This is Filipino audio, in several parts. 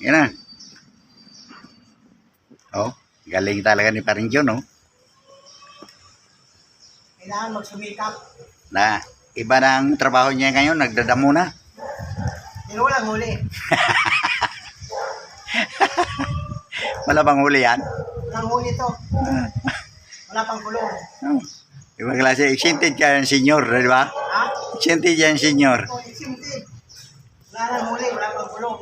Yan na. Oh, galing talaga ni Paring John, oh. Kailangan magsumikap. Na, iba na ang trabaho niya ngayon, nagdadamo na. Pero walang huli. Wala bang huli yan? Walang huli to. Wala pang kulong. Oh. Ibang klase, excited ka yung senior, di ba? Ha? Excited yan senior. Oh, simple. Wala nang huli, wala pang kulong.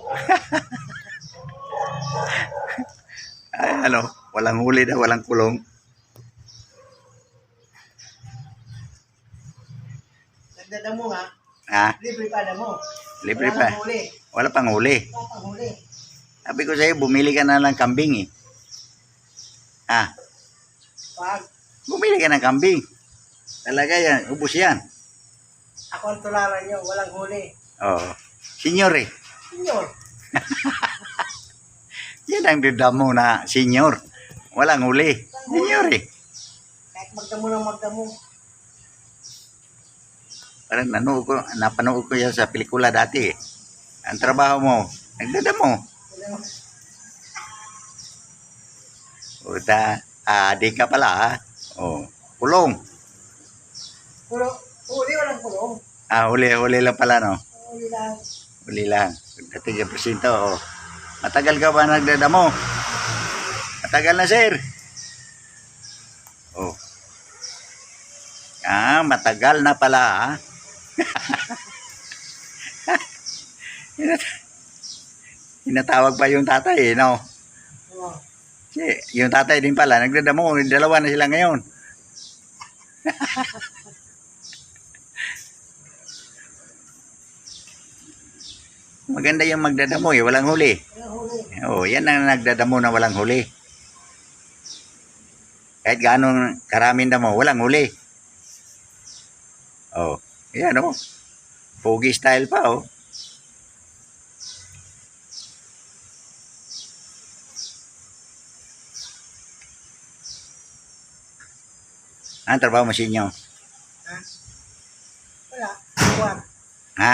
Ay, ano, walang huli na, walang kulong. Nagdadamo nga, Ha? libre pa damo. Libre Wala pa. nang huli. Wala pang huli. Wala pang huli. Sabi ko sa'yo, bumili ka na ng kambing, eh. Ah, Pag bumili ka ng kambing. Talaga yan, ubos yan. ako ang tularan nyo, walang huli. Oo. Senior, eh. Senyor, Yan ang didamo na senior. Walang huli. Senior, eh. kahit magdamo ng magdamo. Parang napanood ko yan sa pelikula dati, eh. Ang trabaho mo, nagdadamo. O, di ka pala, ha? O, kulong. Kulong, huli walang kulong. Huli lang pala, no? Huli lang. Huli lang. Pagdating 3%, o. Matagal ka ba nagdadamo? Matagal na, sir. O. Matagal na pala, ha? Hinatawag pa yung tatay, eh, no? Oh. Yung tatay din pala, nagdadamo. Dalawa na sila ngayon. Maganda yung magdadamo, eh. Walang huli. Walang huli. Oh, yan ang nagdadamo na walang huli. Kahit gaano karaming damo, walang huli. Oh, yan, oh. Pogi style pa, oh. Ang trabaho mo sinyo? Ha? Wala. Buwan. Ha?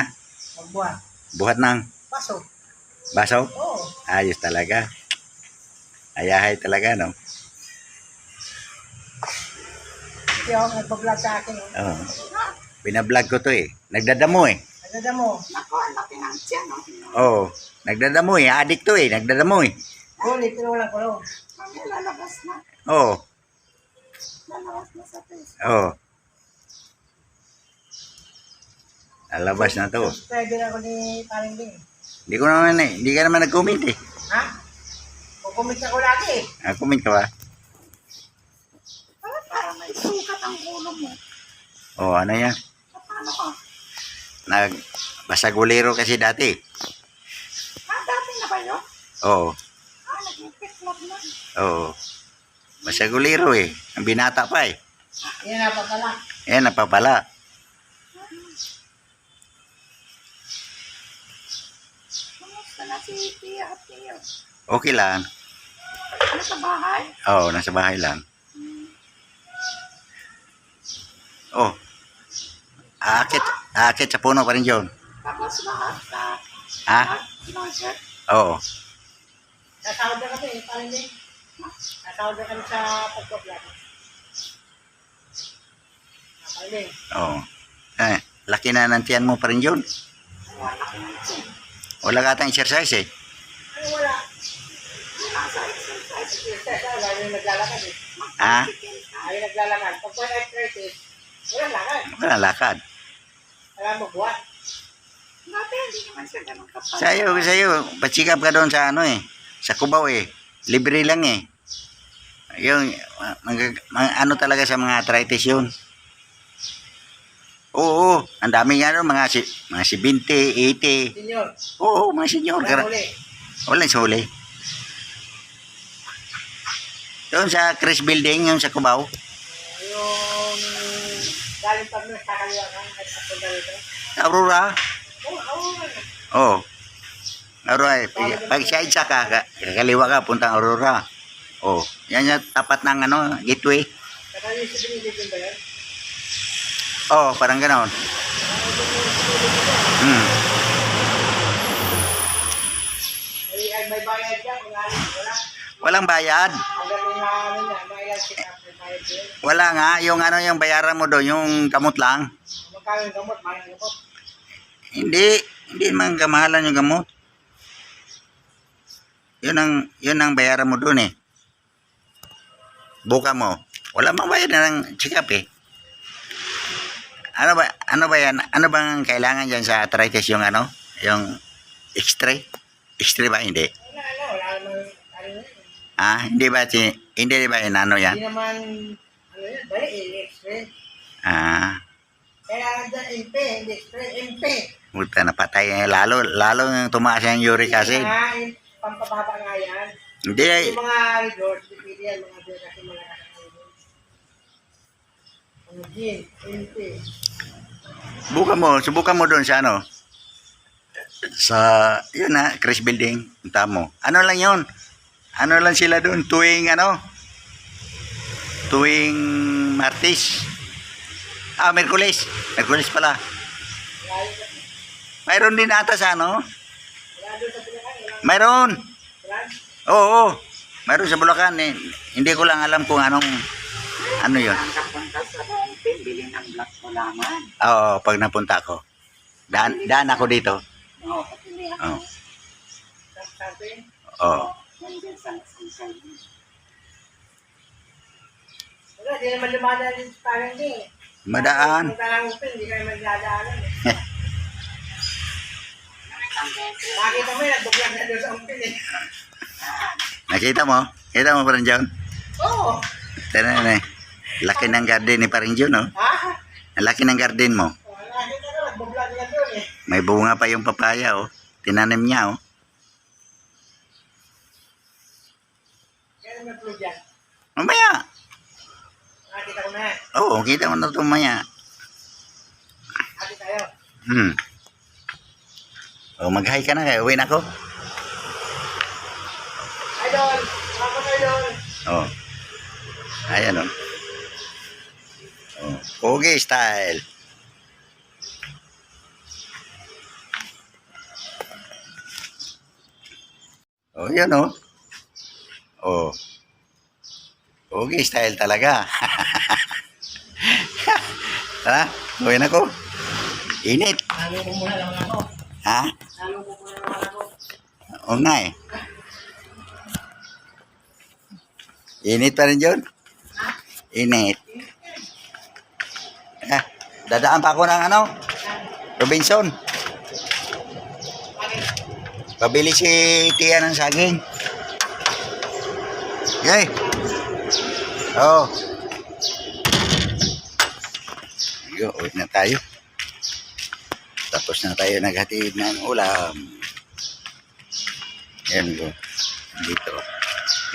Magbuwan. Buhat ng Paso. baso? Oo. Ayos talaga. Ayahay talaga, no? Hindi ako nagpa-vlog sa akin. Oo. Binablog ko to, eh. Nagdadamo, eh. Nagdadamo. Nako, ang laki ng tiyan, no? Oo. Nagdadamo, eh. Adik to, eh. Nagdadamo, eh. Huli pero walang kulong. Kami lalabas na. Oo. Lalabas na sa face. Oo. Lalabas na to. Pwede na ako ni Paring Ling. Hindi ka naman nag-comment, eh. Ha? Kukumit ako lagi eh. Comment ka ba? Parang may sukat ang ulo mo. Oo, ano yan? Paano ka? Basagulero kasi dati. Dati na ba yun? Oo. Nag-piklog na. Oo. Basagulero, eh. Ang binata pa, eh. Yan na pagkala. Ayan, napapala. Kumusta na si Tia at Tio? Okay lang. Ano sa bahay? Oo, nasa bahay lang. Oh. Aakit sa puno pa rin yun. Tapos lahat sa... Ha? Lahat Oo. Nasahod na kami, Paring Ling. Nasahod na kami sa pagpa-vlog. Paring Ling. Oo. Laki na ng tiyan mo pa rin yun. wala ka ng tiyan. Wala ka tayong exercise, eh. Ano wala? Wala sa exercise. Lalo yung naglalakad eh. Ha? Ay naglalakad. Pag may arthritis, walang lakad. Wala lakad. Wala mo buhat. Dati hindi naman siya ganun kapal. Sa'yo, patsikap ka doon sa ano, eh. Sa Cubao, eh. Libre lang, eh. Yung, ano talaga sa mga arthritis yun. Oo, ang dami nga doon, mga 70, 80. Senyor, Oo, mga senior. wala huli. Walang suli. Doon sa Chris Building, yung sa Cubao. Yung galing pag nasa kakaliwa ka, kahit papunta rito. Aurora. Oo. Oo. Aurora. Pag side sa kakaliwa ka, puntang Aurora. Oh, yan yung tapat ng ano, gateway. Saka yung si Benedict ba yan? Oh, parang ganoon. Ay, may bayad ka, kung ano, wala. Walang bayad. Pagdating na ano niya, bayad check up, may bayad yun. Wala nga, yung ano yung bayaran mo doon, yung gamot lang. Magkano yung gamot, mahal yung gamot. Hindi man kamahalan yung gamot. Yun ang bayaran mo doon eh. Buka mo. Wala mang bayad na ng check up eh. Ano ba yan? Ano bang kailangan dyan sa arthritis yung ano? Yung x-ray? X-ray ba? Hindi. Wala namang, ano yun. Hindi ba inano yan? Hindi naman, ano yun, balik, i-explain. Kailangan dyan, MP, hindi explain, MP. Puta, napatay. Lalo yung tumaas yung uric acid. Pampababa nga yan. Hindi. Yung mga resort, dipili yan, mga beer kasi malakas ang resort. Ang gin, MP. Subukan mo doon sa ano? Sa, yun Chris Building. Punta mo. Ano lang yun? Ano lang sila doon? Tuwing Martes. Merkulis. Merkulis pala. Mayroon din ata sa ano? Mayroon. Oo. Mayroon sa Bulacan eh. Hindi ko lang alam kung ano yun. Nakapunta sa Rompin, bili ng black ko laman. Oo, pag napunta ako. Daan ako dito. Oo, pili ako. Oo. Oo. Nandiyan sa Wala, di naman lumadaan din sa parang din. Madaan. Kung talang upin, di kayo magdadaanan eh. Nakita mo yun, nagbublag na doon sa upin eh. Nakita mo? Kita mo parang John? Oo. Tara na. Laki ng garden ni parang John, oh. Ha? Ang laki ng garden mo. Nakita ko, nagbublag na doon eh. May bunga pa yung papaya, oh. Tinanim niya, oh. Kaya naman plug yan. Mamaya. Nakita ko na yan. Oo, kita mo na ito mamaya. Hati tayo. O, mag-hi ka na, kaya uwi na ako. Idol! Ako na idol! Oh. Ayan, oh. Oh. Pogi style. Oh, yan, oh. Oh. Pogi style talaga. Tara, uwi na ako. Init. Lalo ko muna lang ako. Ha? Lalo ko muna lang ako. Oo nga eh. Init pa rin, John? Init. Dadaan pa ako ng ano? Robinson. Pabili si Tia ng saging. Yay. Oh. Yo, uwi na tayo. Tapos na tayo naghatid ng ulam. Yan ko. Dito.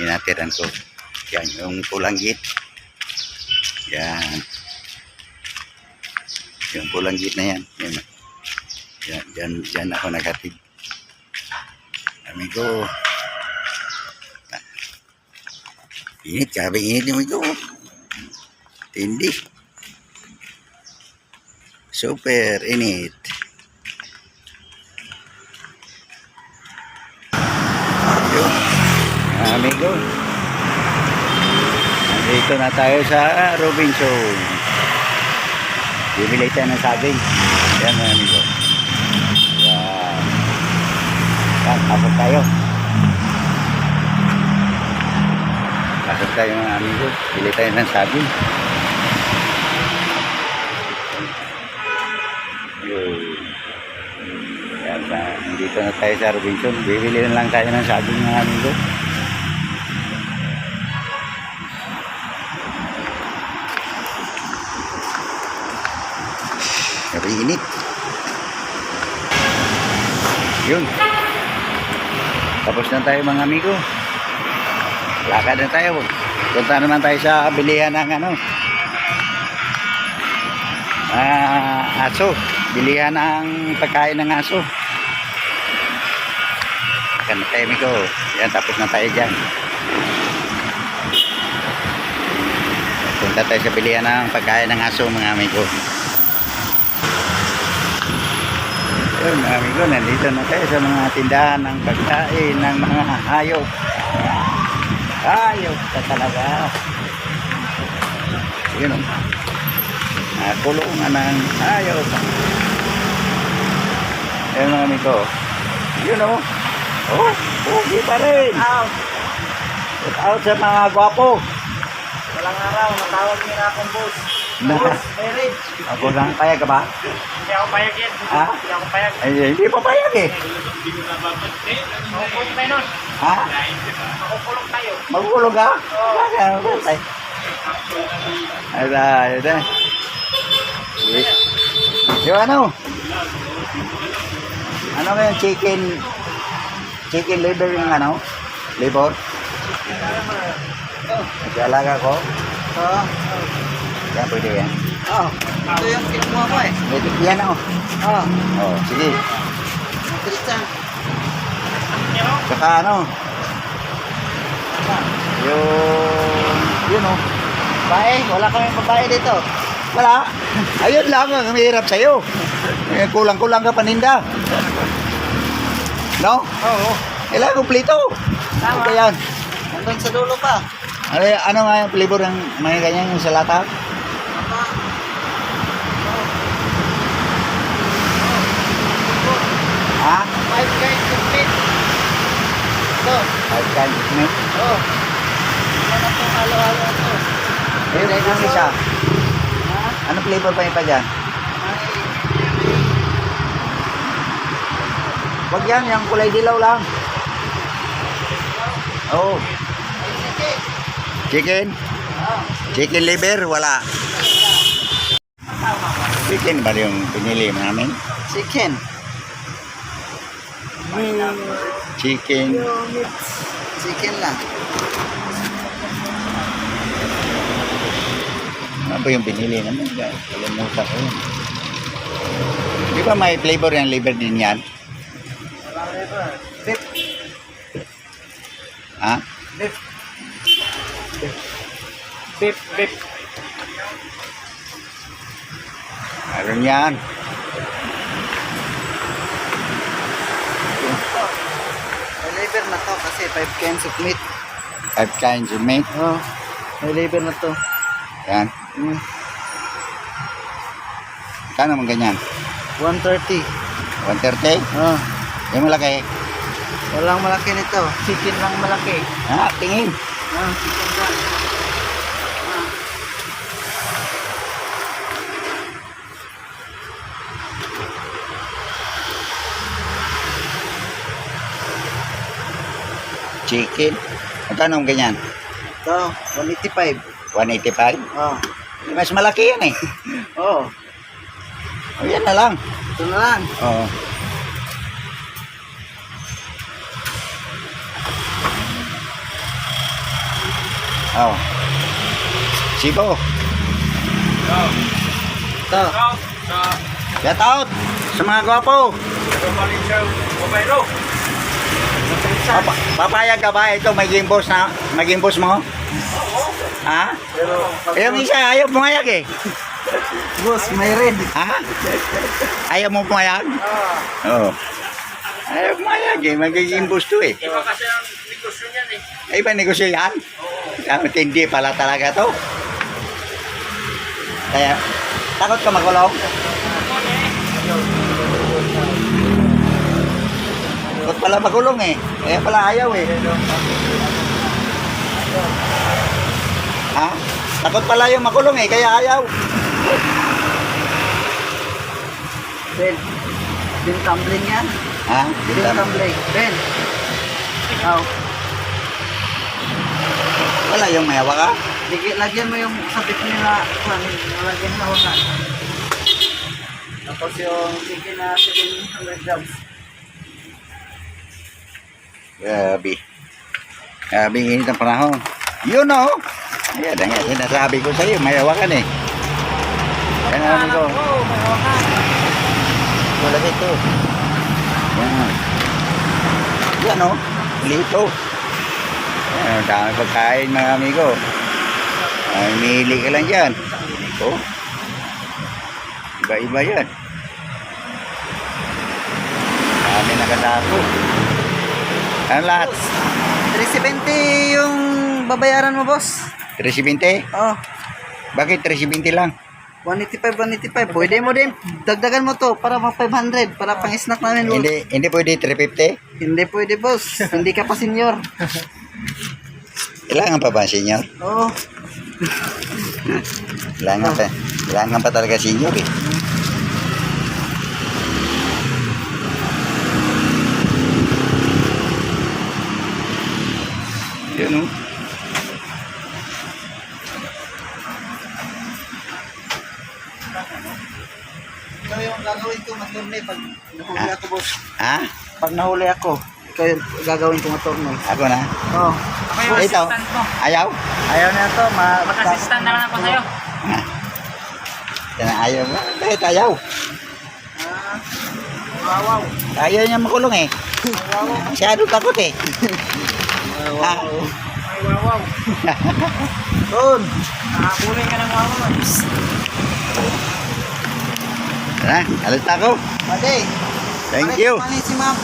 Inatiran ko. Yan, yung pulanggit. Yan. Yung pulanggit na yan. Yan. Yan ako naghatid. Amigo. Init. Sabi init yung amigo. Tindi. Super init. Yun. Amigo. Nandito na tayo sa Robinson. Bibili tayo ng saging. Yan mga amigo. Yan. Yan, pasok tayo. Pasok tayo mga amigo. Bili tayo ng saging. Yun. Yan, nandito na tayo sa Robinson. Bibili na lang tayo ng saging mga amigo. Sabi init. Yun. Tapos na tayo mga amigo. Lakad na tayo. Punta naman tayo sa bilihan ng ano. Aso. Bilihan ng pagkain ng aso. Lakad na tayo amigo. Yan, tapos na tayo dyan. Punta tayo sa bilihan ng pagkain ng aso mga amigo. Yun, mga amigo, nandito na tayo sa mga tindahan ng pagkain ng mga hayop. Hayop ka talaga. Yun, kulungan ng hayop. Yun, mga amigo. Yun, pugi pa rin. Shout out sa mga gwapo. Walang araw, natawag niyo na akong boss. Na, Merit. ako lang, payag ka ba? Hindi ako payag yan. Ha? Hindi ako payag. Ay, hindi pa payag eh. Makukulong tayo nun. Ha? Makukulong tayo. Magulog ka? Ay, ay. Yung ano? Ano nga yung chicken liver yung ano? Liver? Nag-alaga ko? Oo. Yan, pwede yan. Oo. Ito yung kinuha ko eh. Pwede yan ako. Oo. Oh, sige. Christian. Saka ano? Yun Bae, wala kaming babae dito. Wala. Ayun lang ang mahirap sa'yo. Kulang-kulang ka paninda. No? Oo. Kailangan kumplito. Tama. Ano ba yan? Nandun sa dulo pa. Ano nga yung flavor ng mga ganyan yung sa lata? Ha? 5 guys complete. Ito. Five kinds of meat. Oo. Ano na itong halo-halo ito? Ayun, yung isa. Ha? Ano flavor pa yung pa dyan? Wag yan, yung kulay dilaw lang. Oh. Chicken? Chicken liver? Wala. Chicken ba yung pinili namin? Chicken. Chicken. Chicken lang. Ano ba yung pinili namin? Kalimutan ko yun. Di ba may flavor yung liver din yan? Beef. Ha? Beef. Beef. Beef. Meron yan. May liver na to kasi 5 cans of meat. Five kinds of meat. Oo. May liver na to. Yan. Kano naman ganyan? 130. 130? Oo. Yung malaki. Walang malaki nito. Chicken lang malaki. Ha? Tingin. Chicken lang. Chicken. Magkano ang ganyan? Ito, 185. 185? Oo. Mas malaki yan eh. Oo. O yan na lang. Ito na lang. Oo. Oh. Sibo. Ito. Shout out sa mga gwapo. Papayag ka ba ito maging boss mo? Ha? Pero Yung isa ayaw pumayag eh. boss, may red. Ha? Ayaw mo pumayag? Oo. Ayaw pumayag eh. Magiging boss to eh. Iba kasi ang negosyo niyan eh. Ay ba negosyo yan? Hindi pala talaga to. Kaya, takot ka magulong? Takot pala magulong eh. Kaya pala ayaw eh. Ha? Takot pala yung makulong eh. Kaya ayaw. Ben. Ben tumbling yan. Ha? Ben tumbling. Ben. Ikaw. Wala yung mayawa ka? Lagyan mo yung sabit nila. Lagyan na hunan. Tapos yung chicken na 700 grams. Grabe. Grabe init ang panahon. Yun o. Ayan, ang sinasabi ko sa'yo, mayawakan eh. Yan ang ko. Oo, may hawakan. Wala ito. Yan. Yan o. Lito. Yan, dami pagkain mga amigo. Ay, mili ka lang dyan. Ito. Iba-iba yan. Dami na kasako. Ano lahat? 370 yung babayaran mo, boss. 370? Oh, Bakit 370 lang? 185. Pwede mo din. Dagdagan mo to para mga 500. Para pang snack namin, boss. Hindi pwede 350? Hindi pwede, boss. Hindi ka pa senior. Kailangan pa ba senior? Oo. Kailangan pa talaga senior eh. Yun oh. Ikaw yung gagawin ko maturne pag nahuli ako, boss. Ha? Pag nahuli ako, ikaw yung gagawin ko maturne. Ako na? Oo. Ako yung Ito. assistant mo. Ayaw? Ayaw na to. Mag-assistant naman ako sa'yo. Yan ang ayaw mo. Bakit ayaw? Wow. Ayaw niya makulong eh. Masyado takot eh. Ah. Ay, wow. Doon. Nakakulay ka ng wow. Tara, alis na ako. Ate. Thank you. Si ma'am.